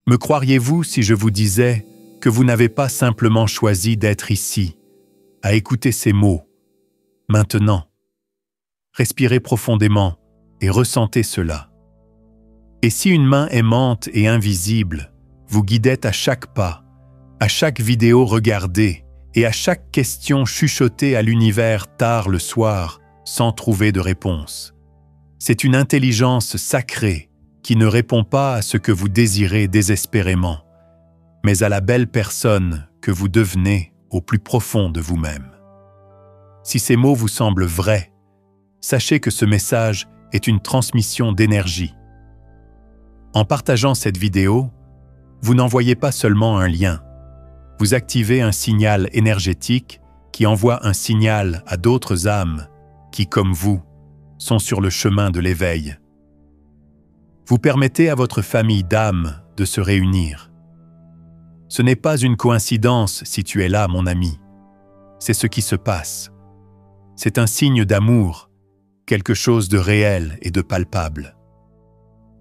Me croiriez-vous si je vous disais que vous n'avez pas simplement choisi d'être ici, à écouter ces mots, maintenant? Respirez profondément et ressentez cela. Et si une main aimante et invisible vous guidait à chaque pas, à chaque vidéo regardée et à chaque question chuchotée à l'univers tard le soir sans trouver de réponse? C'est une intelligence sacrée qui ne répond pas à ce que vous désirez désespérément, mais à la belle personne que vous devenez au plus profond de vous-même. Si ces mots vous semblent vrais, sachez que ce message est une transmission d'énergie. En partageant cette vidéo, vous n'envoyez pas seulement un lien, vous activez un signal énergétique qui envoie un signal à d'autres âmes qui, comme vous, sont sur le chemin de l'éveil. Vous permettez à votre famille d'âmes de se réunir. Ce n'est pas une coïncidence si tu es là, mon ami. C'est ce qui se passe. C'est un signe d'amour, quelque chose de réel et de palpable.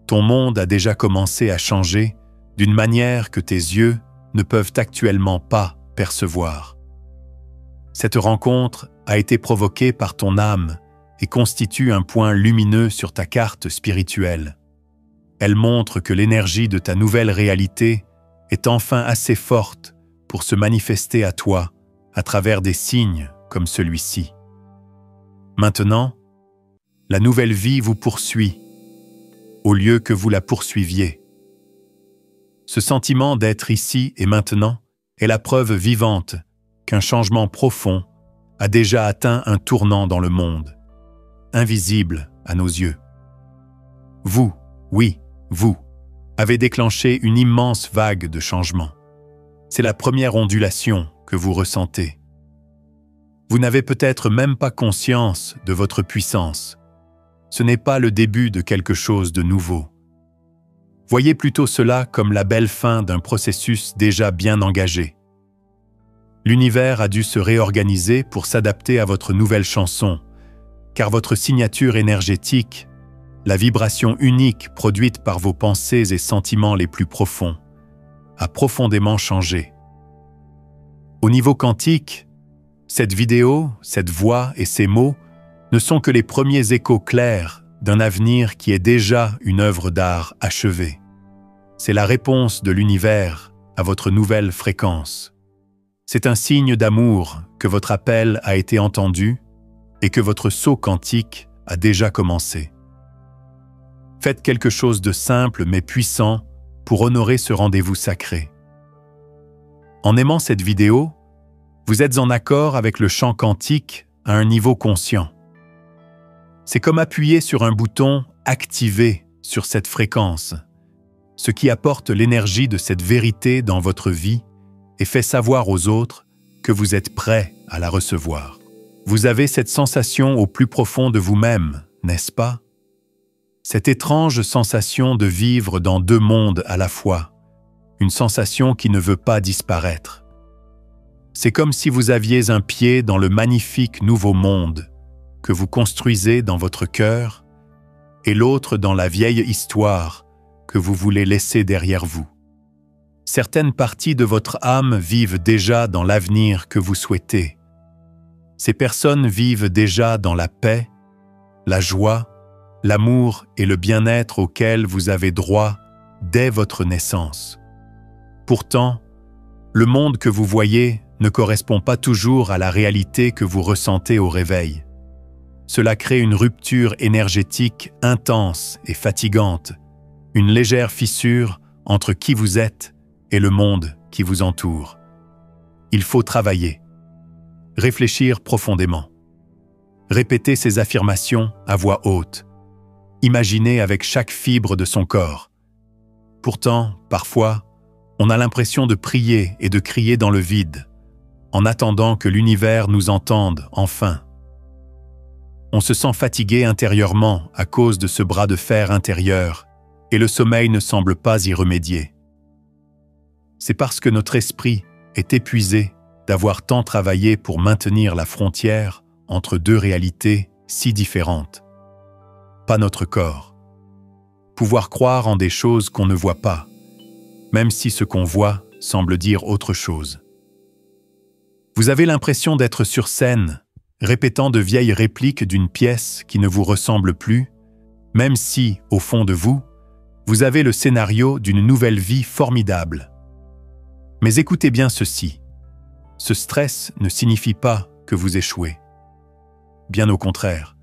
Ton monde a déjà commencé à changer d'une manière que tes yeux ne peuvent actuellement pas percevoir. Cette rencontre a été provoquée par ton âme et constitue un point lumineux sur ta carte spirituelle. Elle montre que l'énergie de ta nouvelle réalité est enfin assez forte pour se manifester à toi à travers des signes comme celui-ci. Maintenant, la nouvelle vie vous poursuit, au lieu que vous la poursuiviez. Ce sentiment d'être ici et maintenant est la preuve vivante qu'un changement profond a déjà atteint un tournant dans le monde, invisible à nos yeux. Vous, oui, vous, avez déclenché une immense vague de changement. C'est la première ondulation que vous ressentez. Vous n'avez peut-être même pas conscience de votre puissance. Ce n'est pas le début de quelque chose de nouveau. Voyez plutôt cela comme la belle fin d'un processus déjà bien engagé. L'univers a dû se réorganiser pour s'adapter à votre nouvelle chanson, car votre signature énergétique, la vibration unique produite par vos pensées et sentiments les plus profonds, a profondément changé. Au niveau quantique, cette vidéo, cette voix et ces mots ne sont que les premiers échos clairs d'un avenir qui est déjà une œuvre d'art achevée. C'est la réponse de l'univers à votre nouvelle fréquence. C'est un signe d'amour que votre appel a été entendu et que votre saut quantique a déjà commencé. Faites quelque chose de simple mais puissant pour honorer ce rendez-vous sacré. En aimant cette vidéo, vous êtes en accord avec le champ quantique à un niveau conscient. C'est comme appuyer sur un bouton « Activer » sur cette fréquence, ce qui apporte l'énergie de cette vérité dans votre vie et fait savoir aux autres que vous êtes prêt à la recevoir. Vous avez cette sensation au plus profond de vous-même, n'est-ce pas? Cette étrange sensation de vivre dans deux mondes à la fois, une sensation qui ne veut pas disparaître. C'est comme si vous aviez un pied dans le magnifique nouveau monde que vous construisez dans votre cœur et l'autre dans la vieille histoire que vous voulez laisser derrière vous. Certaines parties de votre âme vivent déjà dans l'avenir que vous souhaitez. Ces personnes vivent déjà dans la paix, la joie, l'amour et le bien-être auquel vous avez droit dès votre naissance. Pourtant, le monde que vous voyez ne correspond pas toujours à la réalité que vous ressentez au réveil. Cela crée une rupture énergétique intense et fatigante, une légère fissure entre qui vous êtes et le monde qui vous entoure. Il faut travailler, réfléchir profondément, répéter ces affirmations à voix haute, imaginer avec chaque fibre de son corps. Pourtant, parfois, on a l'impression de prier et de crier dans le vide, en attendant que l'univers nous entende enfin. On se sent fatigué intérieurement à cause de ce bras de fer intérieur, et le sommeil ne semble pas y remédier. C'est parce que notre esprit est épuisé d'avoir tant travaillé pour maintenir la frontière entre deux réalités si différentes. Pas notre corps. Pouvoir croire en des choses qu'on ne voit pas. même si ce qu'on voit semble dire autre chose. Vous avez l'impression d'être sur scène, répétant de vieilles répliques d'une pièce qui ne vous ressemble plus, même si, au fond de vous, vous avez le scénario d'une nouvelle vie formidable. Mais écoutez bien ceci. Ce stress ne signifie pas que vous échouez. Bien au contraire.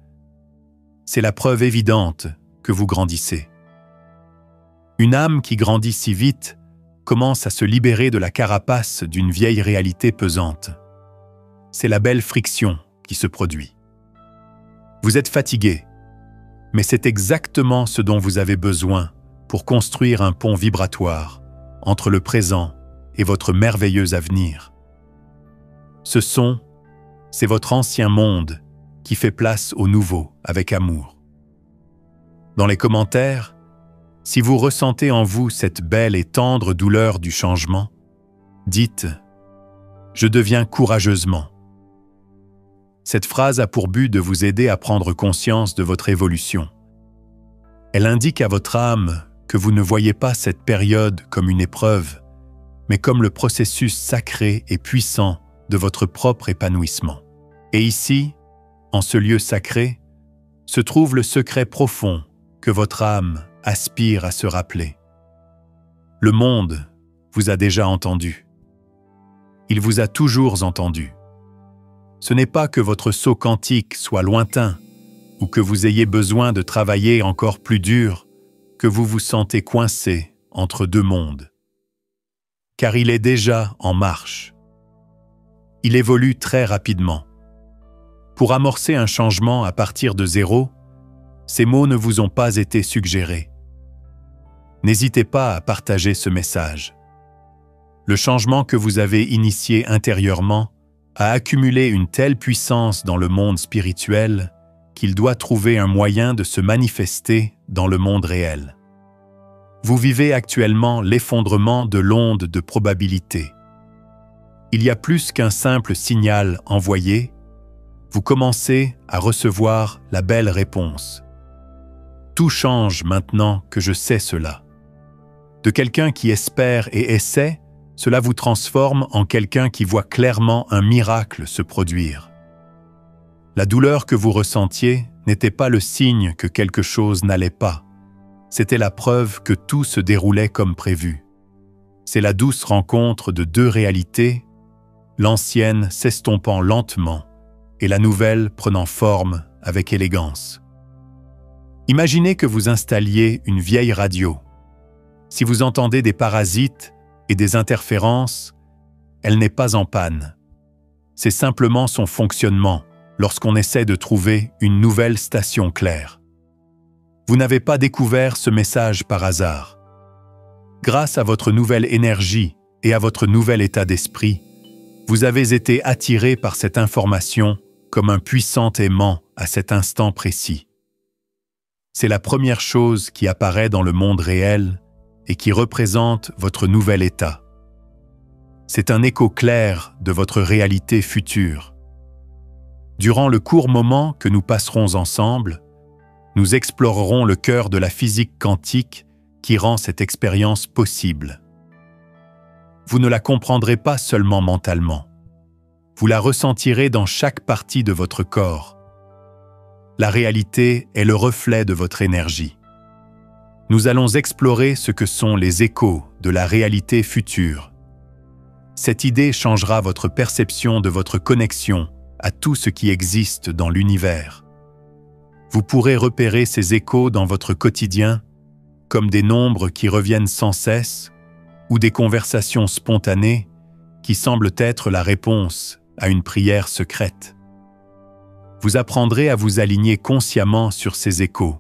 C'est la preuve évidente que vous grandissez. Une âme qui grandit si vite commence à se libérer de la carapace d'une vieille réalité pesante. C'est la belle friction qui se produit. Vous êtes fatigué, mais c'est exactement ce dont vous avez besoin pour construire un pont vibratoire entre le présent et votre merveilleux avenir. Ce son, c'est votre ancien monde qui fait place au nouveau avec amour. Dans les commentaires, si vous ressentez en vous cette belle et tendre douleur du changement, dites « Je deviens courageusement ». Cette phrase a pour but de vous aider à prendre conscience de votre évolution. Elle indique à votre âme que vous ne voyez pas cette période comme une épreuve, mais comme le processus sacré et puissant de votre propre épanouissement. Et ici, en ce lieu sacré, se trouve le secret profond que votre âme aspire à se rappeler. Le monde vous a déjà entendu. Il vous a toujours entendu. Ce n'est pas que votre saut quantique soit lointain ou que vous ayez besoin de travailler encore plus dur que vous vous sentez coincé entre deux mondes. Car il est déjà en marche. Il évolue très rapidement. Pour amorcer un changement à partir de zéro, ces mots ne vous ont pas été suggérés. N'hésitez pas à partager ce message. Le changement que vous avez initié intérieurement a accumulé une telle puissance dans le monde spirituel qu'il doit trouver un moyen de se manifester dans le monde réel. Vous vivez actuellement l'effondrement de l'onde de probabilité. Il y a plus qu'un simple signal envoyé, vous commencez à recevoir la belle réponse. Tout change maintenant que je sais cela. De quelqu'un qui espère et essaie, cela vous transforme en quelqu'un qui voit clairement un miracle se produire. La douleur que vous ressentiez n'était pas le signe que quelque chose n'allait pas. C'était la preuve que tout se déroulait comme prévu. C'est la douce rencontre de deux réalités, l'ancienne s'estompant lentement et la nouvelle prenant forme avec élégance. Imaginez que vous installiez une vieille radio. Si vous entendez des parasites et des interférences, elle n'est pas en panne. C'est simplement son fonctionnement lorsqu'on essaie de trouver une nouvelle station claire. Vous n'avez pas découvert ce message par hasard. Grâce à votre nouvelle énergie et à votre nouvel état d'esprit, vous avez été attiré par cette information comme un puissant aimant à cet instant précis. C'est la première chose qui apparaît dans le monde réel et qui représente votre nouvel état. C'est un écho clair de votre réalité future. Durant le court moment que nous passerons ensemble, nous explorerons le cœur de la physique quantique qui rend cette expérience possible. Vous ne la comprendrez pas seulement mentalement. Vous la ressentirez dans chaque partie de votre corps. La réalité est le reflet de votre énergie. Nous allons explorer ce que sont les échos de la réalité future. Cette idée changera votre perception de votre connexion à tout ce qui existe dans l'univers. Vous pourrez repérer ces échos dans votre quotidien, comme des nombres qui reviennent sans cesse, ou des conversations spontanées qui semblent être la réponse à une prière secrète. Vous apprendrez à vous aligner consciemment sur ces échos,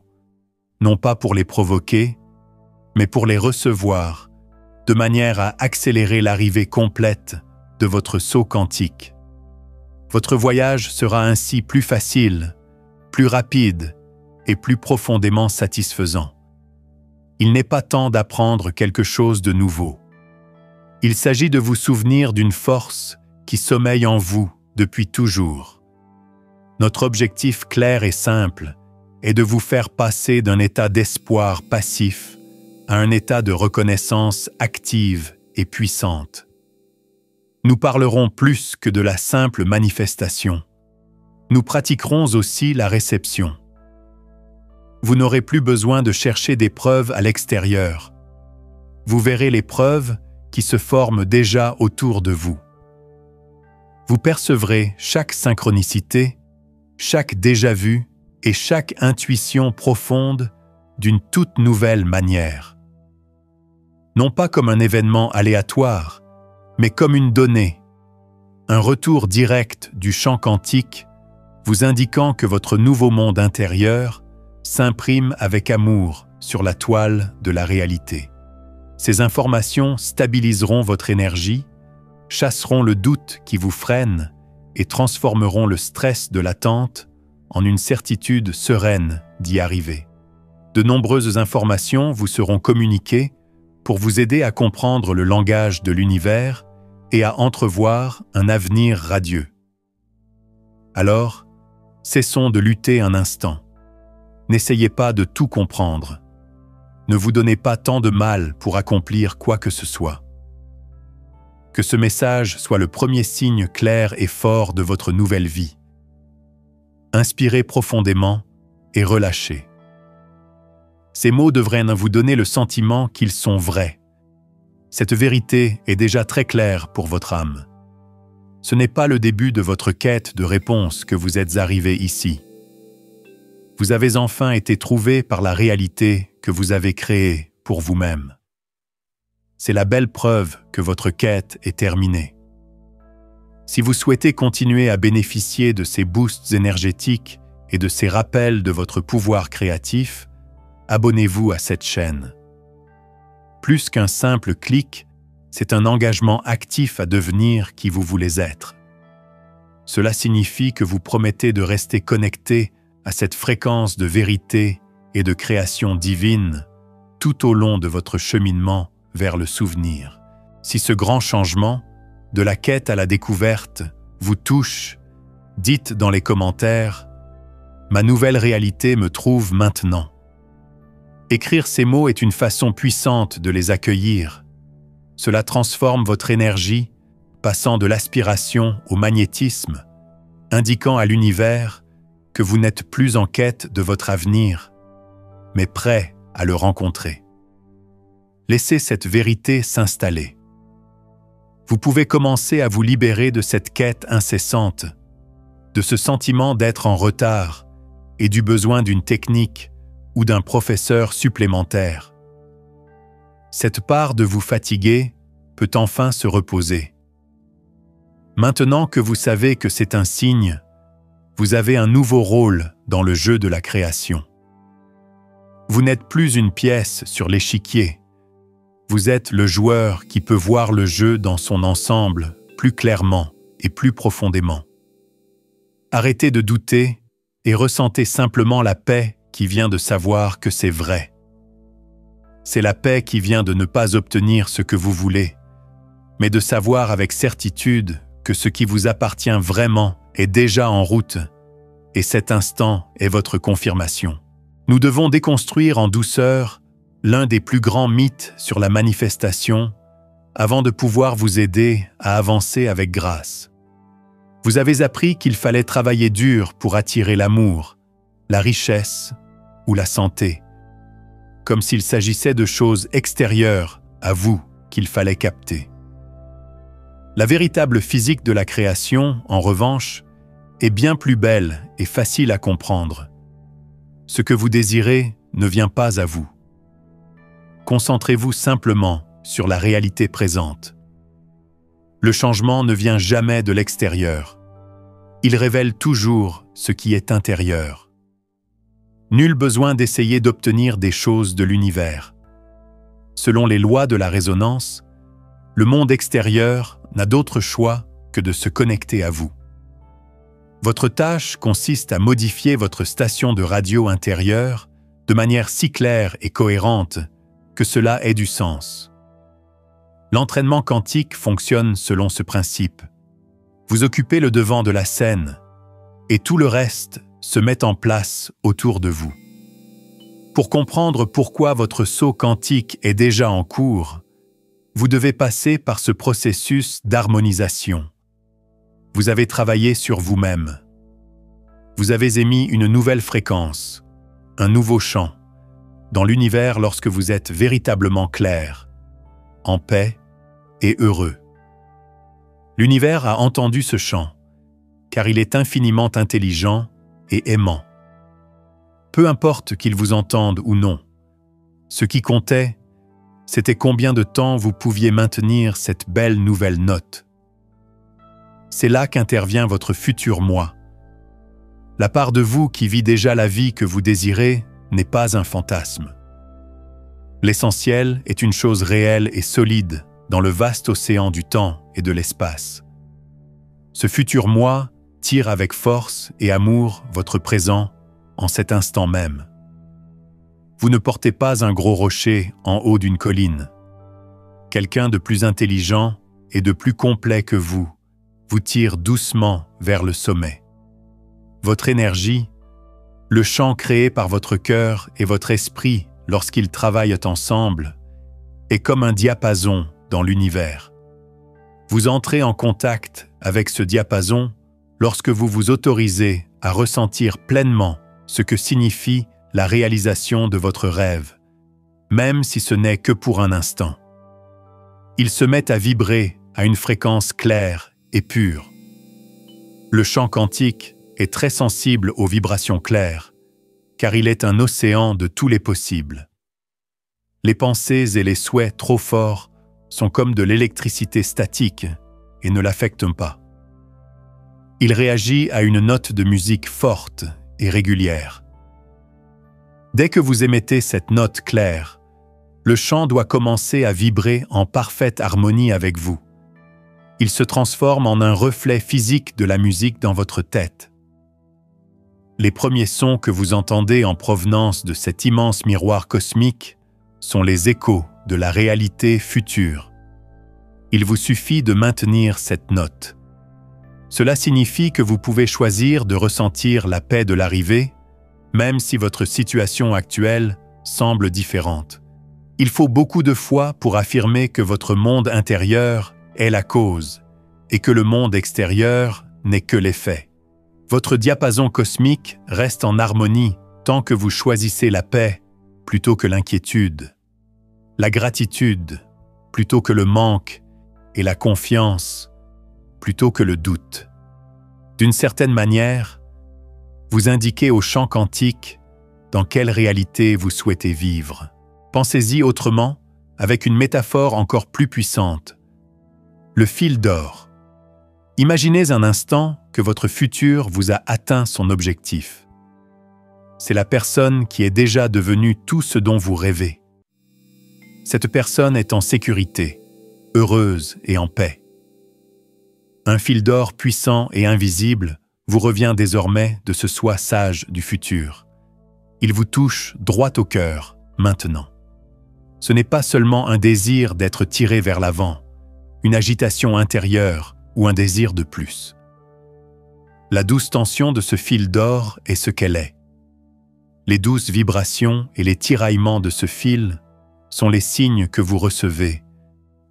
non pas pour les provoquer, mais pour les recevoir, de manière à accélérer l'arrivée complète de votre saut quantique. Votre voyage sera ainsi plus facile, plus rapide et plus profondément satisfaisant. Il n'est pas temps d'apprendre quelque chose de nouveau. Il s'agit de vous souvenir d'une force qui sommeille en vous depuis toujours. Notre objectif clair et simple est de vous faire passer d'un état d'espoir passif à un état de reconnaissance active et puissante. Nous parlerons plus que de la simple manifestation. Nous pratiquerons aussi la réception. Vous n'aurez plus besoin de chercher des preuves à l'extérieur. Vous verrez les preuves qui se forment déjà autour de vous. Vous percevrez chaque synchronicité, chaque déjà-vu et chaque intuition profonde d'une toute nouvelle manière. Non pas comme un événement aléatoire, mais comme une donnée, un retour direct du champ quantique vous indiquant que votre nouveau monde intérieur s'imprime avec amour sur la toile de la réalité. Ces informations stabiliseront votre énergie, chasseront le doute qui vous freine et transformeront le stress de l'attente en une certitude sereine d'y arriver. De nombreuses informations vous seront communiquées pour vous aider à comprendre le langage de l'univers et à entrevoir un avenir radieux. Alors, cessons de lutter un instant. N'essayez pas de tout comprendre. Ne vous donnez pas tant de mal pour accomplir quoi que ce soit. Que ce message soit le premier signe clair et fort de votre nouvelle vie. Inspirez profondément et relâchez. Ces mots devraient vous donner le sentiment qu'ils sont vrais. Cette vérité est déjà très claire pour votre âme. Ce n'est pas le début de votre quête de réponse que vous êtes arrivé ici. Vous avez enfin été trouvé par la réalité que vous avez créée pour vous-même. C'est la belle preuve que votre quête est terminée. Si vous souhaitez continuer à bénéficier de ces boosts énergétiques et de ces rappels de votre pouvoir créatif, abonnez-vous à cette chaîne. Plus qu'un simple clic, c'est un engagement actif à devenir qui vous voulez être. Cela signifie que vous promettez de rester connecté à cette fréquence de vérité et de création divine tout au long de votre cheminement vers le souvenir. Si ce grand changement, de la quête à la découverte, vous touche, dites dans les commentaires « Ma nouvelle réalité me trouve maintenant ». Écrire ces mots est une façon puissante de les accueillir. Cela transforme votre énergie, passant de l'aspiration au magnétisme, indiquant à l'univers que vous n'êtes plus en quête de votre avenir, mais prêt à le rencontrer. Laissez cette vérité s'installer. Vous pouvez commencer à vous libérer de cette quête incessante, de ce sentiment d'être en retard et du besoin d'une technique ou d'un professeur supplémentaire. Cette part de vous fatiguer peut enfin se reposer. Maintenant que vous savez que c'est un signe, vous avez un nouveau rôle dans le jeu de la création. Vous n'êtes plus une pièce sur l'échiquier. Vous êtes le joueur qui peut voir le jeu dans son ensemble plus clairement et plus profondément. Arrêtez de douter et ressentez simplement la paix qui vient de savoir que c'est vrai. C'est la paix qui vient de ne pas obtenir ce que vous voulez, mais de savoir avec certitude que ce qui vous appartient vraiment est déjà en route, et cet instant est votre confirmation. Nous devons déconstruire en douceur l'un des plus grands mythes sur la manifestation avant de pouvoir vous aider à avancer avec grâce. Vous avez appris qu'il fallait travailler dur pour attirer l'amour, la richesse ou la santé, comme s'il s'agissait de choses extérieures à vous qu'il fallait capter. La véritable physique de la création, en revanche, est bien plus belle et facile à comprendre. Ce que vous désirez ne vient pas à vous. Concentrez-vous simplement sur la réalité présente. Le changement ne vient jamais de l'extérieur. Il révèle toujours ce qui est intérieur. Nul besoin d'essayer d'obtenir des choses de l'univers. Selon les lois de la résonance, le monde extérieur n'a d'autre choix que de se connecter à vous. Votre tâche consiste à modifier votre station de radio intérieure de manière si claire et cohérente que cela ait du sens. L'entraînement quantique fonctionne selon ce principe. Vous occupez le devant de la scène et tout le reste se met en place autour de vous. Pour comprendre pourquoi votre saut quantique est déjà en cours, vous devez passer par ce processus d'harmonisation. Vous avez travaillé sur vous-même. Vous avez émis une nouvelle fréquence, un nouveau chant, dans l'univers lorsque vous êtes véritablement clair, en paix et heureux. L'univers a entendu ce chant, car il est infiniment intelligent et aimant. Peu importe qu'il vous entende ou non, ce qui comptait, c'était combien de temps vous pouviez maintenir cette belle nouvelle note. C'est là qu'intervient votre futur moi. La part de vous qui vit déjà la vie que vous désirez n'est pas un fantasme. L'essentiel est une chose réelle et solide dans le vaste océan du temps et de l'espace. Ce futur moi tire avec force et amour votre présent en cet instant même. Vous ne portez pas un gros rocher en haut d'une colline. Quelqu'un de plus intelligent et de plus complet que vous tire doucement vers le sommet. Votre énergie, le champ créé par votre cœur et votre esprit lorsqu'ils travaillent ensemble, est comme un diapason dans l'univers. Vous entrez en contact avec ce diapason lorsque vous vous autorisez à ressentir pleinement ce que signifie la réalisation de votre rêve, même si ce n'est que pour un instant. Il se met à vibrer à une fréquence claire et pure. Le champ quantique est très sensible aux vibrations claires, car il est un océan de tous les possibles. Les pensées et les souhaits trop forts sont comme de l'électricité statique et ne l'affectent pas. Il réagit à une note de musique forte et régulière. Dès que vous émettez cette note claire, le chant doit commencer à vibrer en parfaite harmonie avec vous. Il se transforme en un reflet physique de la musique dans votre tête. Les premiers sons que vous entendez en provenance de cet immense miroir cosmique sont les échos de la réalité future. Il vous suffit de maintenir cette note. Cela signifie que vous pouvez choisir de ressentir la paix de l'arrivée, même si votre situation actuelle semble différente. Il faut beaucoup de foi pour affirmer que votre monde intérieur est la cause et que le monde extérieur n'est que l'effet. Votre diapason cosmique reste en harmonie tant que vous choisissez la paix plutôt que l'inquiétude, la gratitude plutôt que le manque et la confiance plutôt que le doute. D'une certaine manière, vous indiquez au champ quantique dans quelle réalité vous souhaitez vivre. Pensez-y autrement, avec une métaphore encore plus puissante. Le fil d'or. Imaginez un instant que votre futur vous a atteint son objectif. C'est la personne qui est déjà devenue tout ce dont vous rêvez. Cette personne est en sécurité, heureuse et en paix. Un fil d'or puissant et invisible vous revient désormais de ce soi sage du futur. Il vous touche droit au cœur, maintenant. Ce n'est pas seulement un désir d'être tiré vers l'avant, une agitation intérieure ou un désir de plus. La douce tension de ce fil d'or est ce qu'elle est. Les douces vibrations et les tiraillements de ce fil sont les signes que vous recevez,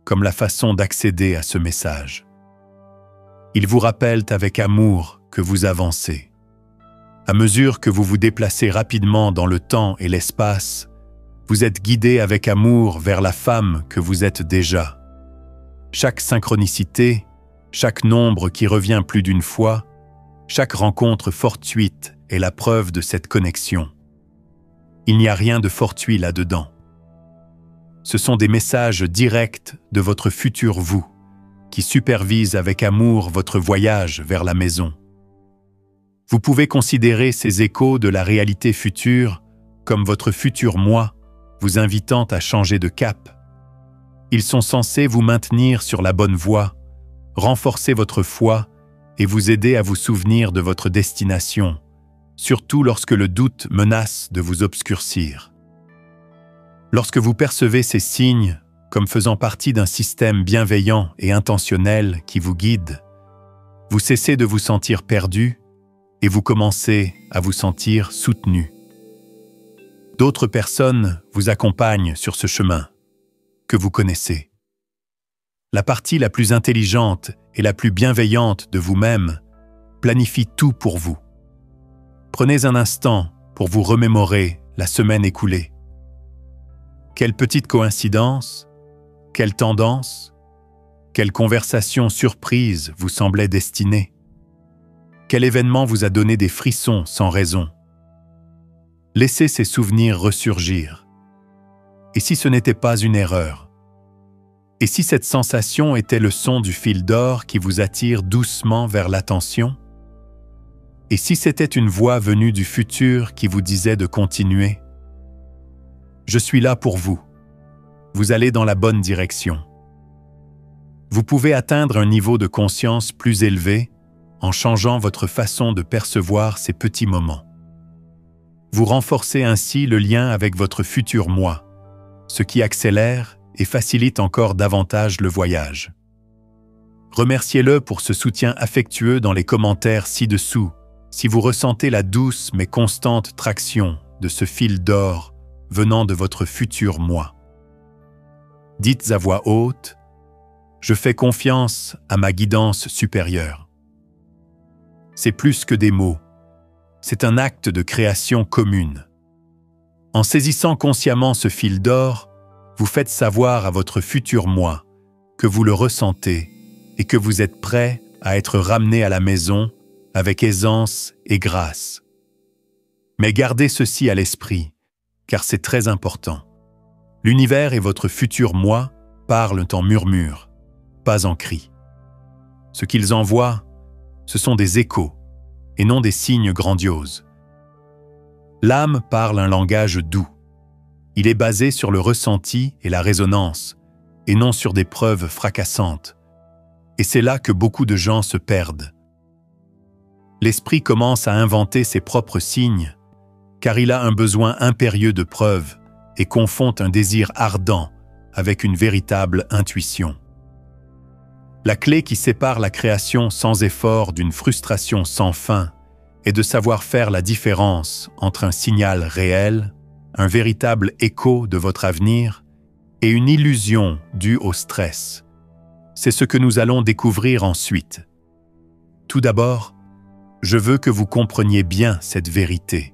comme la façon d'accéder à ce message. Ils vous rappellent avec amour que vous avancez. À mesure que vous vous déplacez rapidement dans le temps et l'espace, vous êtes guidé avec amour vers la femme que vous êtes déjà. Chaque synchronicité, chaque nombre qui revient plus d'une fois, chaque rencontre fortuite est la preuve de cette connexion. Il n'y a rien de fortuit là-dedans. Ce sont des messages directs de votre futur vous, qui supervise avec amour votre voyage vers la maison. Vous pouvez considérer ces échos de la réalité future comme votre futur moi vous invitant à changer de cap. Ils sont censés vous maintenir sur la bonne voie, renforcer votre foi et vous aider à vous souvenir de votre destination, surtout lorsque le doute menace de vous obscurcir. Lorsque vous percevez ces signes comme faisant partie d'un système bienveillant et intentionnel qui vous guide, vous cessez de vous sentir perdu et vous commencez à vous sentir soutenu. D'autres personnes vous accompagnent sur ce chemin que vous connaissez. La partie la plus intelligente et la plus bienveillante de vous-même planifie tout pour vous. Prenez un instant pour vous remémorer la semaine écoulée. Quelle petite coïncidence, quelle tendance, quelle conversation surprise vous semblait destinée. Quel événement vous a donné des frissons sans raison. Laissez ces souvenirs ressurgir. Et si ce n'était pas une erreur? Et si cette sensation était le son du fil d'or qui vous attire doucement vers l'attention? Et si c'était une voix venue du futur qui vous disait de continuer? Je suis là pour vous. Vous allez dans la bonne direction. Vous pouvez atteindre un niveau de conscience plus élevé en changeant votre façon de percevoir ces petits moments. Vous renforcez ainsi le lien avec votre futur moi, ce qui accélère et facilite encore davantage le voyage. Remerciez-le pour ce soutien affectueux dans les commentaires ci-dessous, si vous ressentez la douce mais constante traction de ce fil d'or venant de votre futur moi. Dites à voix haute, « Je fais confiance à ma guidance supérieure ». C'est plus que des mots, c'est un acte de création commune. En saisissant consciemment ce fil d'or, vous faites savoir à votre futur moi que vous le ressentez et que vous êtes prêt à être ramené à la maison avec aisance et grâce. Mais gardez ceci à l'esprit, car c'est très important. L'univers et votre futur moi parlent en murmures, pas en cris. Ce qu'ils envoient, ce sont des échos et non des signes grandioses. L'âme parle un langage doux. Il est basé sur le ressenti et la résonance, et non sur des preuves fracassantes. Et c'est là que beaucoup de gens se perdent. L'esprit commence à inventer ses propres signes, car il a un besoin impérieux de preuves et confond un désir ardent avec une véritable intuition. La clé qui sépare la création sans effort d'une frustration sans fin est de savoir faire la différence entre un signal réel, un véritable écho de votre avenir et une illusion due au stress. C'est ce que nous allons découvrir ensuite. Tout d'abord, je veux que vous compreniez bien cette vérité.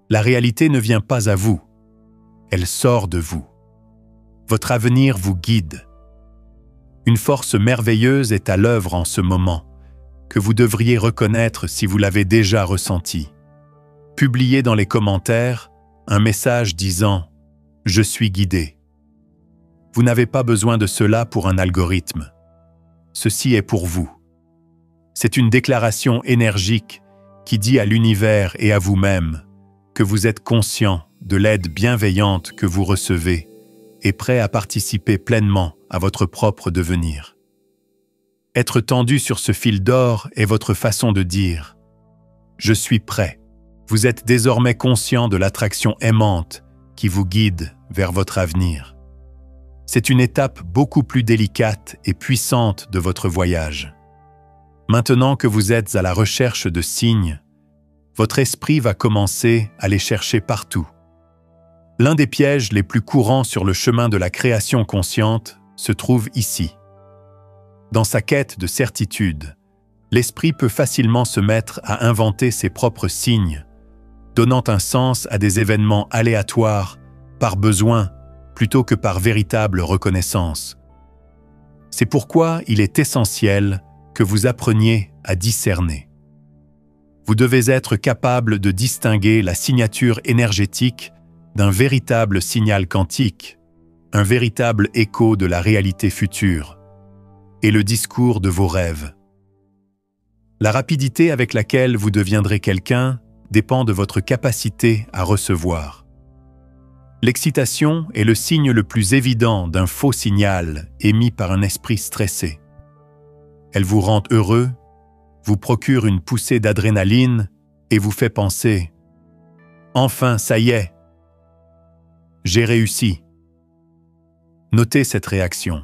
La réalité ne vient pas à vous, elle sort de vous. Votre avenir vous guide. Une force merveilleuse est à l'œuvre en ce moment, que vous devriez reconnaître si vous l'avez déjà ressenti. Publiez dans les commentaires un message disant « Je suis guidé ». Vous n'avez pas besoin de cela pour un algorithme. Ceci est pour vous. C'est une déclaration énergique qui dit à l'univers et à vous-même que vous êtes conscient de l'aide bienveillante que vous recevez et prêt à participer pleinement à votre propre devenir. Être tendu sur ce fil d'or est votre façon de dire « Je suis prêt ». Vous êtes désormais conscient de l'attraction aimante qui vous guide vers votre avenir. C'est une étape beaucoup plus délicate et puissante de votre voyage. Maintenant que vous êtes à la recherche de signes, votre esprit va commencer à les chercher partout. L'un des pièges les plus courants sur le chemin de la création consciente se trouve ici. Dans sa quête de certitude, l'esprit peut facilement se mettre à inventer ses propres signes, donnant un sens à des événements aléatoires par besoin plutôt que par véritable reconnaissance. C'est pourquoi il est essentiel que vous appreniez à discerner. Vous devez être capable de distinguer la signature énergétique d'un véritable signal quantique, un véritable écho de la réalité future, et le discours de vos rêves. La rapidité avec laquelle vous deviendrez quelqu'un dépend de votre capacité à recevoir. L'excitation est le signe le plus évident d'un faux signal émis par un esprit stressé. Elle vous rend heureux, vous procure une poussée d'adrénaline et vous fait penser « Enfin, ça y est, j'ai réussi ». Notez cette réaction.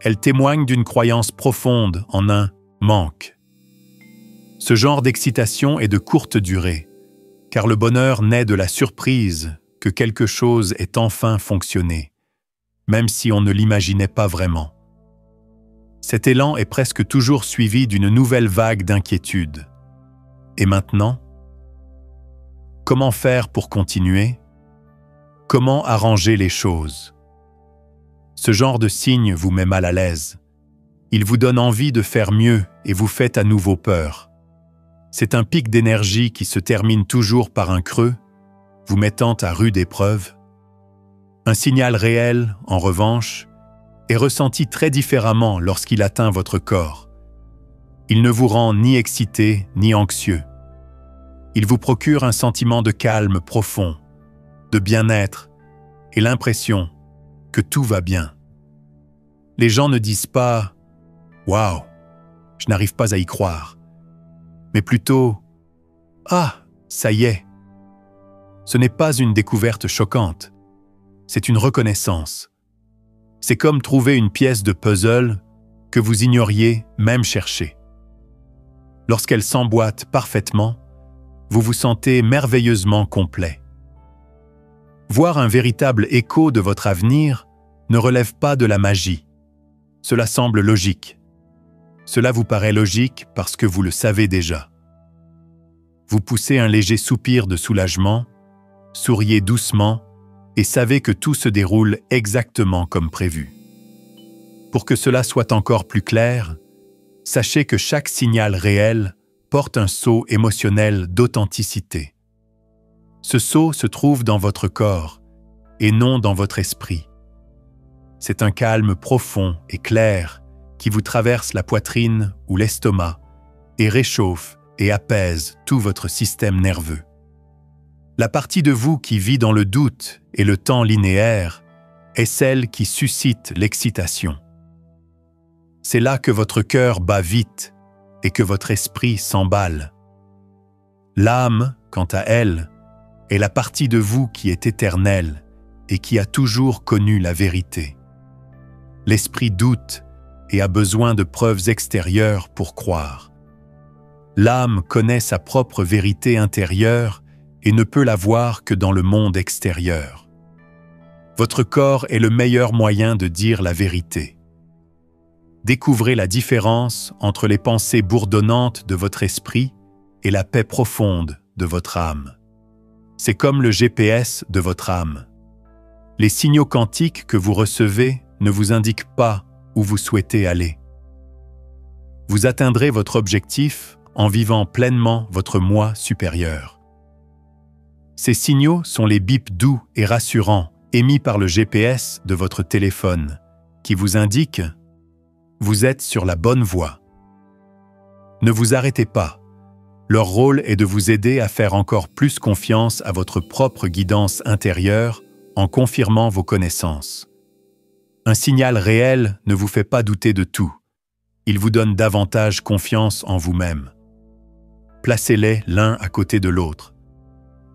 Elle témoigne d'une croyance profonde en un manque. Ce genre d'excitation est de courte durée, car le bonheur naît de la surprise que quelque chose ait enfin fonctionné, même si on ne l'imaginait pas vraiment. Cet élan est presque toujours suivi d'une nouvelle vague d'inquiétude. Et maintenant? Comment faire pour continuer? Comment arranger les choses? Ce genre de signe vous met mal à l'aise. Il vous donne envie de faire mieux et vous fait à nouveau peur. C'est un pic d'énergie qui se termine toujours par un creux, vous mettant à rude épreuve. Un signal réel, en revanche, est ressenti très différemment lorsqu'il atteint votre corps. Il ne vous rend ni excité ni anxieux. Il vous procure un sentiment de calme profond, de bien-être et l'impression que tout va bien. Les gens ne disent pas « Waouh, je n'arrive pas à y croire », mais plutôt « Ah, ça y est ». Ce n'est pas une découverte choquante, c'est une reconnaissance. C'est comme trouver une pièce de puzzle que vous ignoriez même chercher. Lorsqu'elle s'emboîte parfaitement, vous vous sentez merveilleusement complet. Voir un véritable écho de votre avenir ne relève pas de la magie. Cela semble logique. Cela vous paraît logique parce que vous le savez déjà. Vous poussez un léger soupir de soulagement, souriez doucement et savez que tout se déroule exactement comme prévu. Pour que cela soit encore plus clair, sachez que chaque signal réel porte un sceau émotionnel d'authenticité. Ce sceau se trouve dans votre corps et non dans votre esprit. C'est un calme profond et clair qui vous traverse la poitrine ou l'estomac et réchauffe et apaise tout votre système nerveux. La partie de vous qui vit dans le doute et le temps linéaire est celle qui suscite l'excitation. C'est là que votre cœur bat vite et que votre esprit s'emballe. L'âme, quant à elle, est la partie de vous qui est éternelle et qui a toujours connu la vérité. L'esprit doute et a besoin de preuves extérieures pour croire. L'âme connaît sa propre vérité intérieure et ne peut la voir que dans le monde extérieur. Votre corps est le meilleur moyen de dire la vérité. Découvrez la différence entre les pensées bourdonnantes de votre esprit et la paix profonde de votre âme. C'est comme le GPS de votre âme. Les signaux quantiques que vous recevez ne vous indiquent pas où vous souhaitez aller. Vous atteindrez votre objectif en vivant pleinement votre moi supérieur. Ces signaux sont les bips doux et rassurants émis par le GPS de votre téléphone, qui vous indiquent « Vous êtes sur la bonne voie ». Ne vous arrêtez pas. Leur rôle est de vous aider à faire encore plus confiance à votre propre guidance intérieure en confirmant vos connaissances. Un signal réel ne vous fait pas douter de tout. Il vous donne davantage confiance en vous-même. Placez-les l'un à côté de l'autre.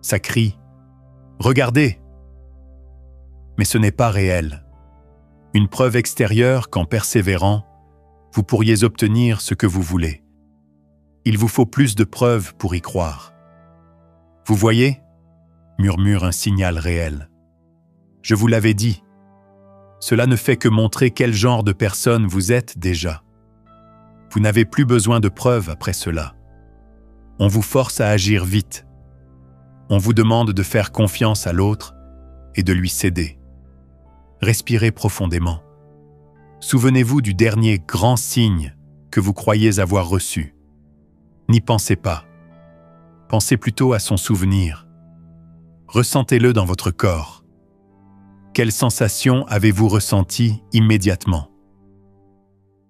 Ça crie « Regardez !» Mais ce n'est pas réel. Une preuve extérieure qu'en persévérant, vous pourriez obtenir ce que vous voulez. Il vous faut plus de preuves pour y croire. Vous voyez ? Murmure un signal réel. Je vous l'avais dit. Cela ne fait que montrer quel genre de personne vous êtes déjà. Vous n'avez plus besoin de preuves après cela. On vous force à agir vite. On vous demande de faire confiance à l'autre et de lui céder. Respirez profondément. Souvenez-vous du dernier grand signe que vous croyez avoir reçu. N'y pensez pas. Pensez plutôt à son souvenir. Ressentez-le dans votre corps. Quelle sensation avez-vous ressentie immédiatement?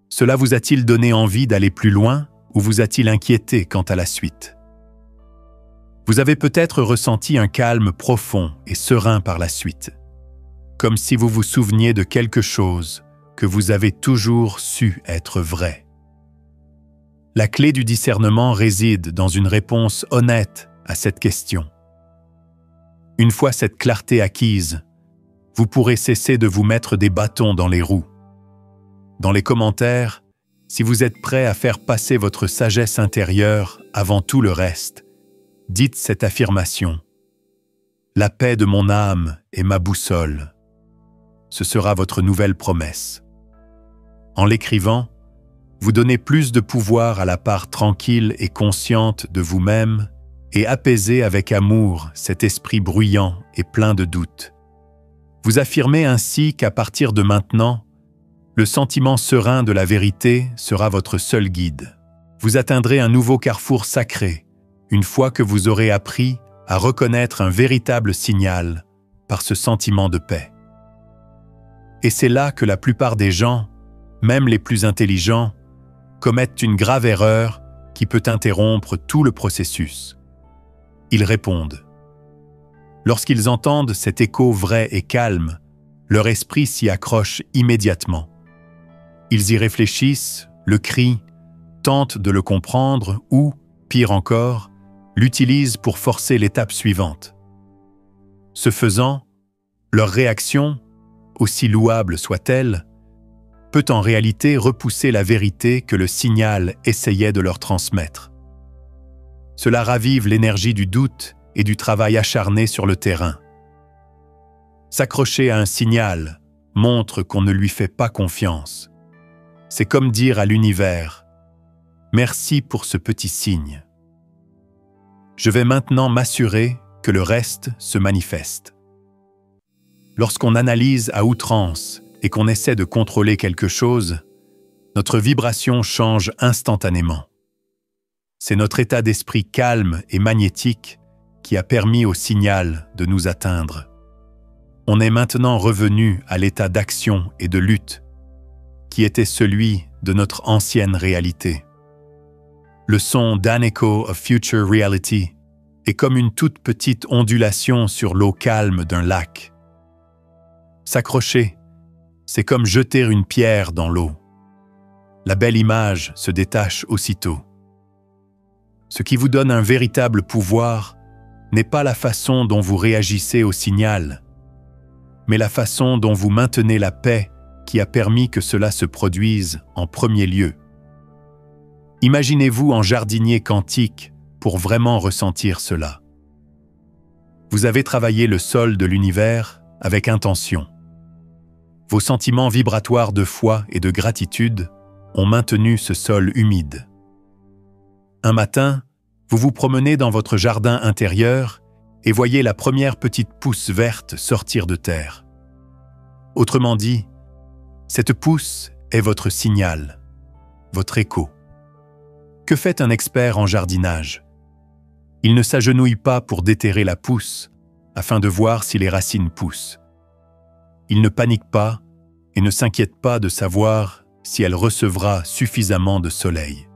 Cela vous a-t-il donné envie d'aller plus loin ou vous a-t-il inquiété quant à la suite? Vous avez peut-être ressenti un calme profond et serein par la suite, comme si vous vous souveniez de quelque chose que vous avez toujours su être vrai. La clé du discernement réside dans une réponse honnête à cette question. Une fois cette clarté acquise, vous pourrez cesser de vous mettre des bâtons dans les roues. Dans les commentaires, si vous êtes prêt à faire passer votre sagesse intérieure avant tout le reste, dites cette affirmation. La paix de mon âme est ma boussole. Ce sera votre nouvelle promesse. En l'écrivant, vous donnez plus de pouvoir à la part tranquille et consciente de vous-même et apaisez avec amour cet esprit bruyant et plein de doutes. Vous affirmez ainsi qu'à partir de maintenant, le sentiment serein de la vérité sera votre seul guide. Vous atteindrez un nouveau carrefour sacré, une fois que vous aurez appris à reconnaître un véritable signal par ce sentiment de paix. Et c'est là que la plupart des gens, même les plus intelligents, commettent une grave erreur qui peut interrompre tout le processus. Ils répondent. Lorsqu'ils entendent cet écho vrai et calme, leur esprit s'y accroche immédiatement. Ils y réfléchissent, le crient, tentent de le comprendre ou, pire encore, l'utilisent pour forcer l'étape suivante. Ce faisant, leur réaction, aussi louable soit-elle, peut en réalité repousser la vérité que le signal essayait de leur transmettre. Cela ravive l'énergie du doute et du travail acharné sur le terrain. S'accrocher à un signal montre qu'on ne lui fait pas confiance. C'est comme dire à l'univers « Merci pour ce petit signe. Je vais maintenant m'assurer que le reste se manifeste. » Lorsqu'on analyse à outrance et qu'on essaie de contrôler quelque chose, notre vibration change instantanément. C'est notre état d'esprit calme et magnétique qui a permis au signal de nous atteindre. On est maintenant revenu à l'état d'action et de lutte, qui était celui de notre ancienne réalité. Le son d'An Echo of Future Reality est comme une toute petite ondulation sur l'eau calme d'un lac. S'accrocher, c'est comme jeter une pierre dans l'eau. La belle image se détache aussitôt. Ce qui vous donne un véritable pouvoir n'est pas la façon dont vous réagissez au signal, mais la façon dont vous maintenez la paix qui a permis que cela se produise en premier lieu. Imaginez-vous en jardinier quantique pour vraiment ressentir cela. Vous avez travaillé le sol de l'univers avec intention. Vos sentiments vibratoires de foi et de gratitude ont maintenu ce sol humide. Un matin, vous vous promenez dans votre jardin intérieur et voyez la première petite pousse verte sortir de terre. Autrement dit, cette pousse est votre signal, votre écho. Que fait un expert en jardinage? Il ne s'agenouille pas pour déterrer la pousse afin de voir si les racines poussent. Il ne panique pas et ne s'inquiète pas de savoir si elle recevra suffisamment de soleil.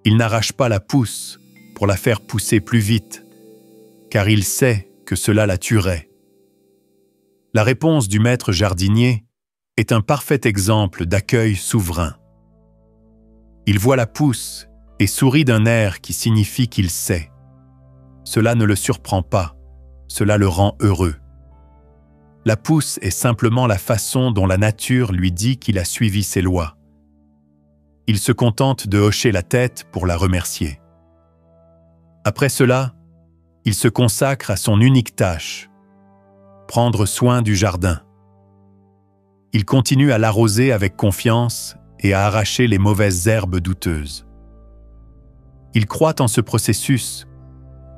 Il n'arrache pas la pousse pour la faire pousser plus vite, car il sait que cela la tuerait. La réponse du maître jardinier est un parfait exemple d'accueil souverain. Il voit la pousse et sourit d'un air qui signifie qu'il sait. Cela ne le surprend pas, cela le rend heureux. La pousse est simplement la façon dont la nature lui dit qu'il a suivi ses lois. Il se contente de hocher la tête pour la remercier. Après cela, il se consacre à son unique tâche, prendre soin du jardin. Il continue à l'arroser avec confiance et à arracher les mauvaises herbes douteuses. Il croit en ce processus,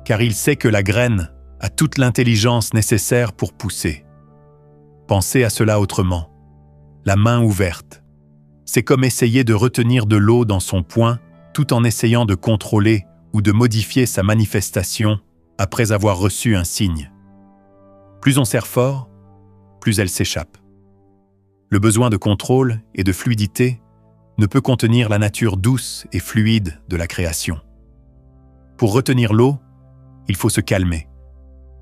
car il sait que la graine a toute l'intelligence nécessaire pour pousser. Pensez à cela autrement. La main ouverte. C'est comme essayer de retenir de l'eau dans son poing tout en essayant de contrôler ou de modifier sa manifestation après avoir reçu un signe. Plus on serre fort, plus elle s'échappe. Le besoin de contrôle et de fluidité ne peut contenir la nature douce et fluide de la création. Pour retenir l'eau, il faut se calmer,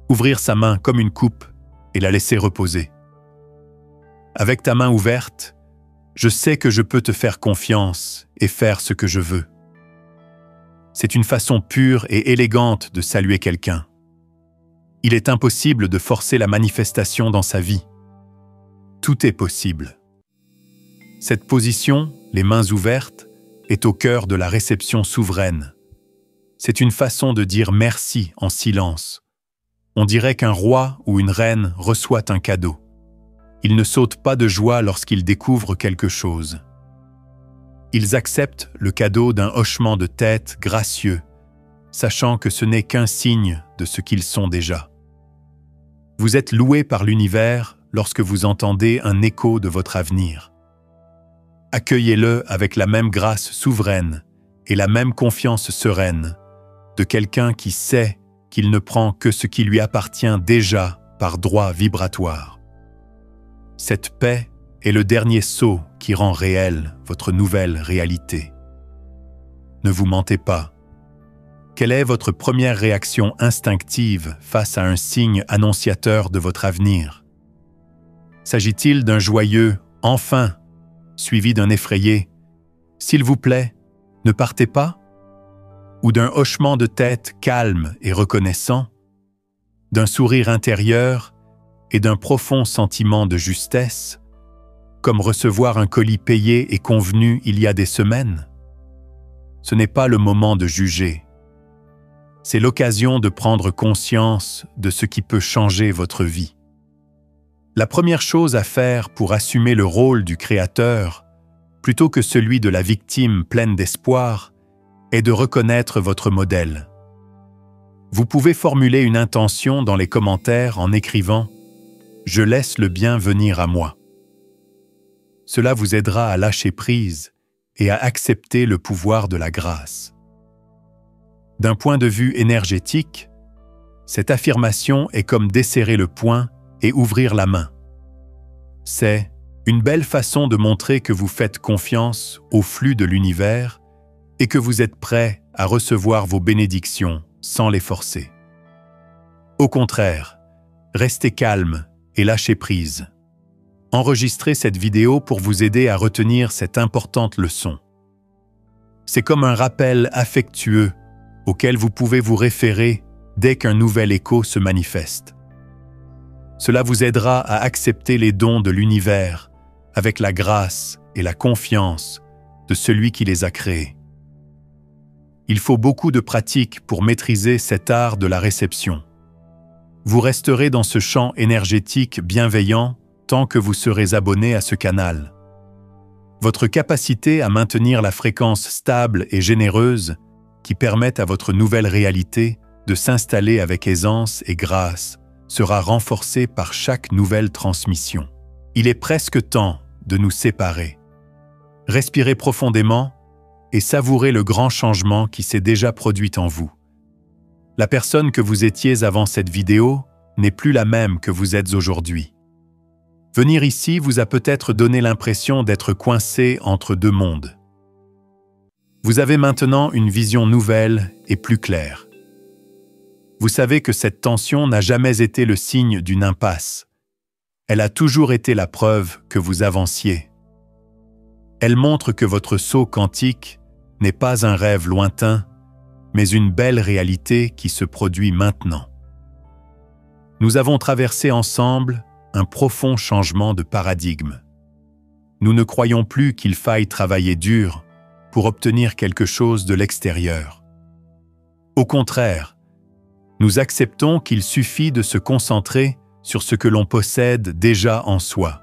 ouvrir sa main comme une coupe et la laisser reposer. Avec ta main ouverte, je sais que je peux te faire confiance et faire ce que je veux. C'est une façon pure et élégante de saluer quelqu'un. Il est impossible de forcer la manifestation dans sa vie. Tout est possible. Cette position, les mains ouvertes, est au cœur de la réception souveraine. C'est une façon de dire merci en silence. On dirait qu'un roi ou une reine reçoit un cadeau. Ils ne sautent pas de joie lorsqu'ils découvrent quelque chose. Ils acceptent le cadeau d'un hochement de tête gracieux, sachant que ce n'est qu'un signe de ce qu'ils sont déjà. Vous êtes loué par l'univers lorsque vous entendez un écho de votre avenir. Accueillez-le avec la même grâce souveraine et la même confiance sereine de quelqu'un qui sait qu'il ne prend que ce qui lui appartient déjà par droit vibratoire. Cette paix est le dernier sceau qui rend réelle votre nouvelle réalité. Ne vous mentez pas. Quelle est votre première réaction instinctive face à un signe annonciateur de votre avenir? S'agit-il d'un joyeux « enfin » suivi d'un effrayé « s'il vous plaît, ne partez pas » ou d'un hochement de tête calme et reconnaissant, d'un sourire intérieur et d'un profond sentiment de justesse, comme recevoir un colis payé et convenu il y a des semaines? Ce n'est pas le moment de juger. C'est l'occasion de prendre conscience de ce qui peut changer votre vie. La première chose à faire pour assumer le rôle du Créateur, plutôt que celui de la victime pleine d'espoir, est de reconnaître votre modèle. Vous pouvez formuler une intention dans les commentaires en écrivant « Je laisse le bien venir à moi ». Cela vous aidera à lâcher prise et à accepter le pouvoir de la grâce. D'un point de vue énergétique, cette affirmation est comme desserrer le poing et ouvrir la main. C'est une belle façon de montrer que vous faites confiance au flux de l'univers et que vous êtes prêt à recevoir vos bénédictions sans les forcer. Au contraire, restez calme et lâchez prise. Enregistrez cette vidéo pour vous aider à retenir cette importante leçon. C'est comme un rappel affectueux auquel vous pouvez vous référer dès qu'un nouvel écho se manifeste. Cela vous aidera à accepter les dons de l'univers avec la grâce et la confiance de celui qui les a créés. Il faut beaucoup de pratique pour maîtriser cet art de la réception. Vous resterez dans ce champ énergétique bienveillant tant que vous serez abonné à ce canal. Votre capacité à maintenir la fréquence stable et généreuse qui permet à votre nouvelle réalité de s'installer avec aisance et grâce sera renforcée par chaque nouvelle transmission. Il est presque temps de nous séparer. Respirez profondément et savourez le grand changement qui s'est déjà produit en vous. La personne que vous étiez avant cette vidéo n'est plus la même que vous êtes aujourd'hui. Venir ici vous a peut-être donné l'impression d'être coincé entre deux mondes. Vous avez maintenant une vision nouvelle et plus claire. Vous savez que cette tension n'a jamais été le signe d'une impasse. Elle a toujours été la preuve que vous avanciez. Elle montre que votre saut quantique n'est pas un rêve lointain, mais une belle réalité qui se produit maintenant. Nous avons traversé ensemble un profond changement de paradigme. Nous ne croyons plus qu'il faille travailler dur pour obtenir quelque chose de l'extérieur. Au contraire, nous acceptons qu'il suffit de se concentrer sur ce que l'on possède déjà en soi.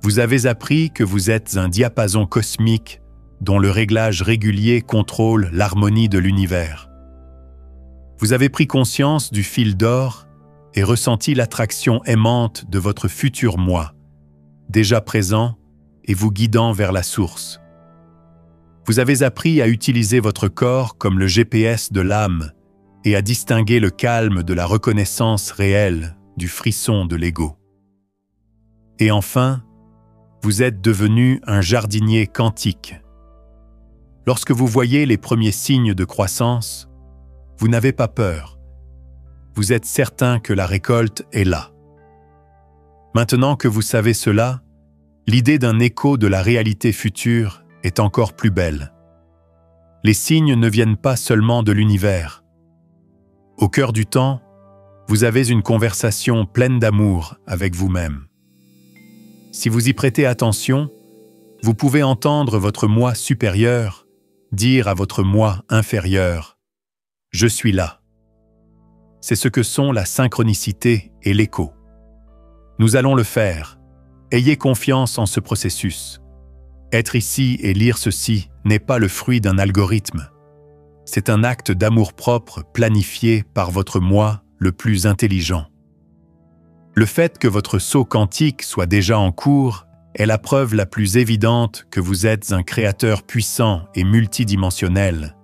Vous avez appris que vous êtes un diapason cosmique dont le réglage régulier contrôle l'harmonie de l'univers. Vous avez pris conscience du fil d'or et ressenti l'attraction aimante de votre futur moi, déjà présent et vous guidant vers la source. Vous avez appris à utiliser votre corps comme le GPS de l'âme et à distinguer le calme de la reconnaissance réelle du frisson de l'ego. Et enfin, vous êtes devenu un jardinier quantique. Lorsque vous voyez les premiers signes de croissance, vous n'avez pas peur. Vous êtes certain que la récolte est là. Maintenant que vous savez cela, l'idée d'un écho de la réalité future est encore plus belle. Les signes ne viennent pas seulement de l'univers. Au cœur du temps, vous avez une conversation pleine d'amour avec vous-même. Si vous y prêtez attention, vous pouvez entendre votre moi supérieur dire à votre moi inférieur Je suis là. C'est ce que sont la synchronicité et l'écho. Nous allons le faire. Ayez confiance en ce processus. Être ici et lire ceci n'est pas le fruit d'un algorithme. C'est un acte d'amour-propre planifié par votre moi le plus intelligent. Le fait que votre saut quantique soit déjà en cours est la preuve la plus évidente que vous êtes un créateur puissant et multidimensionnel,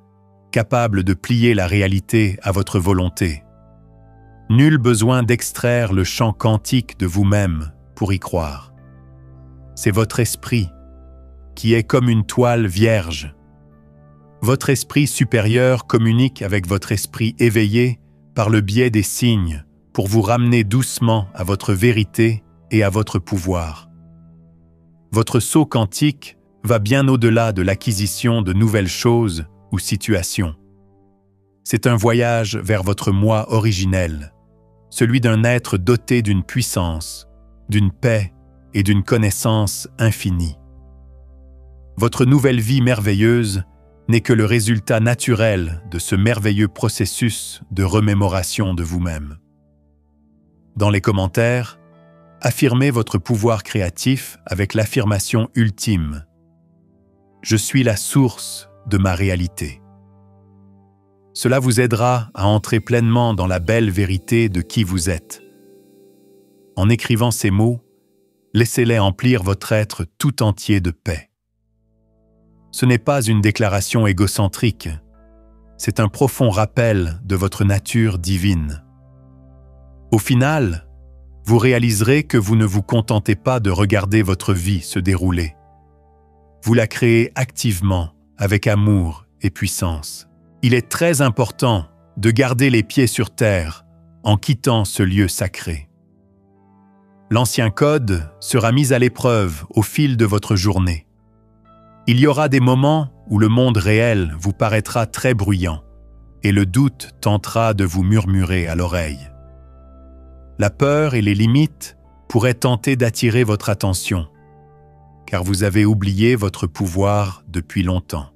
capable de plier la réalité à votre volonté. Nul besoin d'extraire le champ quantique de vous-même pour y croire. C'est votre esprit, qui est comme une toile vierge. Votre esprit supérieur communique avec votre esprit éveillé par le biais des signes pour vous ramener doucement à votre vérité et à votre pouvoir. Votre saut quantique va bien au-delà de l'acquisition de nouvelles choses ou situations. C'est un voyage vers votre moi originel, celui d'un être doté d'une puissance, d'une paix et d'une connaissance infinie. Votre nouvelle vie merveilleuse n'est que le résultat naturel de ce merveilleux processus de remémoration de vous-même. Dans les commentaires, affirmez votre pouvoir créatif avec l'affirmation ultime « Je suis la source de ma réalité ». Cela vous aidera à entrer pleinement dans la belle vérité de qui vous êtes. En écrivant ces mots, laissez-les emplir votre être tout entier de paix. Ce n'est pas une déclaration égocentrique, c'est un profond rappel de votre nature divine. Au final, vous réaliserez que vous ne vous contentez pas de regarder votre vie se dérouler. Vous la créez activement, avec amour et puissance. Il est très important de garder les pieds sur terre en quittant ce lieu sacré. L'ancien code sera mis à l'épreuve au fil de votre journée. Il y aura des moments où le monde réel vous paraîtra très bruyant et le doute tentera de vous murmurer à l'oreille. La peur et les limites pourraient tenter d'attirer votre attention, car vous avez oublié votre pouvoir depuis longtemps.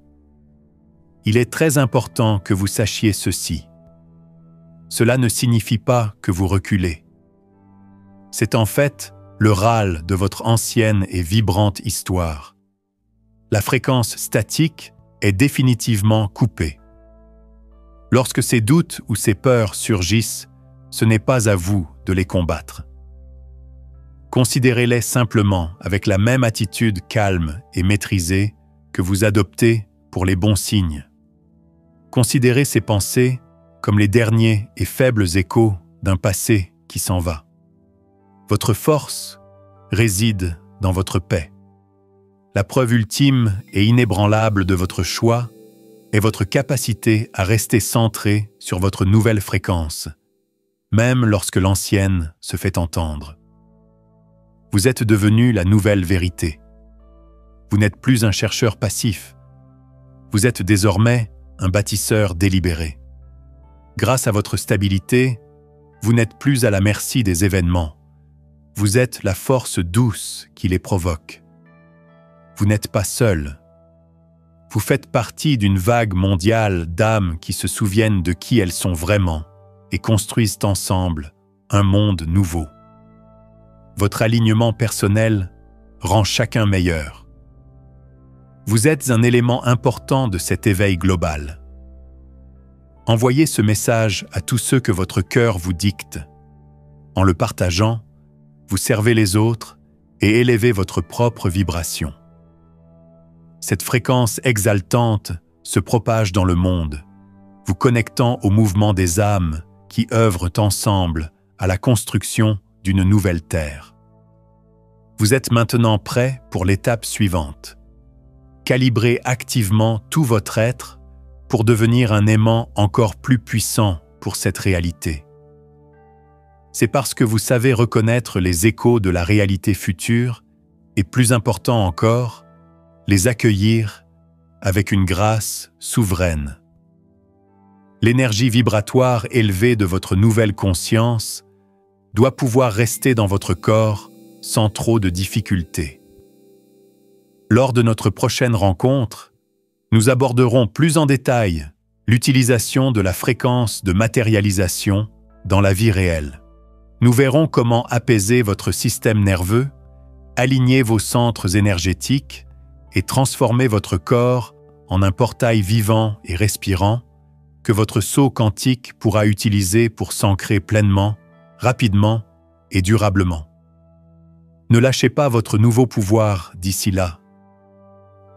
Il est très important que vous sachiez ceci. Cela ne signifie pas que vous reculez. C'est en fait le râle de votre ancienne et vibrante histoire. La fréquence statique est définitivement coupée. Lorsque ces doutes ou ces peurs surgissent, ce n'est pas à vous de les combattre. Considérez-les simplement avec la même attitude calme et maîtrisée que vous adoptez pour les bons signes. Considérez ces pensées comme les derniers et faibles échos d'un passé qui s'en va. Votre force réside dans votre paix. La preuve ultime et inébranlable de votre choix est votre capacité à rester centré sur votre nouvelle fréquence, même lorsque l'ancienne se fait entendre. Vous êtes devenu la nouvelle vérité. Vous n'êtes plus un chercheur passif. Vous êtes désormais un bâtisseur délibéré. Grâce à votre stabilité, vous n'êtes plus à la merci des événements. Vous êtes la force douce qui les provoque. Vous n'êtes pas seul. Vous faites partie d'une vague mondiale d'âmes qui se souviennent de qui elles sont vraiment et construisent ensemble un monde nouveau. Votre alignement personnel rend chacun meilleur. Vous êtes un élément important de cet éveil global. Envoyez ce message à tous ceux que votre cœur vous dicte. En le partageant, vous servez les autres et élevez votre propre vibration. Cette fréquence exaltante se propage dans le monde, vous connectant au mouvement des âmes qui œuvrent ensemble à la construction d'une nouvelle terre. Vous êtes maintenant prêt pour l'étape suivante. Calibrez activement tout votre être pour devenir un aimant encore plus puissant pour cette réalité. C'est parce que vous savez reconnaître les échos de la réalité future et, plus important encore, les accueillir avec une grâce souveraine. L'énergie vibratoire élevée de votre nouvelle conscience doit pouvoir rester dans votre corps sans trop de difficultés. Lors de notre prochaine rencontre, nous aborderons plus en détail l'utilisation de la fréquence de matérialisation dans la vie réelle. Nous verrons comment apaiser votre système nerveux, aligner vos centres énergétiques et transformer votre corps en un portail vivant et respirant que votre sceau quantique pourra utiliser pour s'ancrer pleinement, rapidement et durablement. Ne lâchez pas votre nouveau pouvoir d'ici là.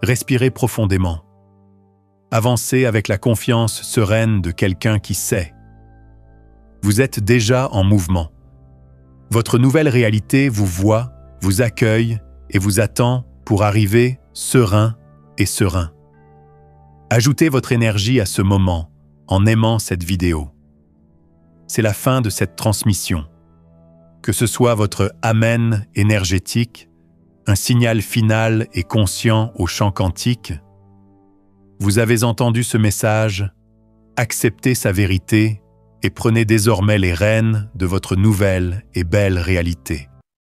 Respirez profondément. Avancez avec la confiance sereine de quelqu'un qui sait. Vous êtes déjà en mouvement. Votre nouvelle réalité vous voit, vous accueille et vous attend pour arriver serein et serein. Ajoutez votre énergie à ce moment en aimant cette vidéo. C'est la fin de cette transmission. Que ce soit votre Amen énergétique, un signal final et conscient au champ quantique, vous avez entendu ce message, acceptez sa vérité et prenez désormais les rênes de votre nouvelle et belle réalité.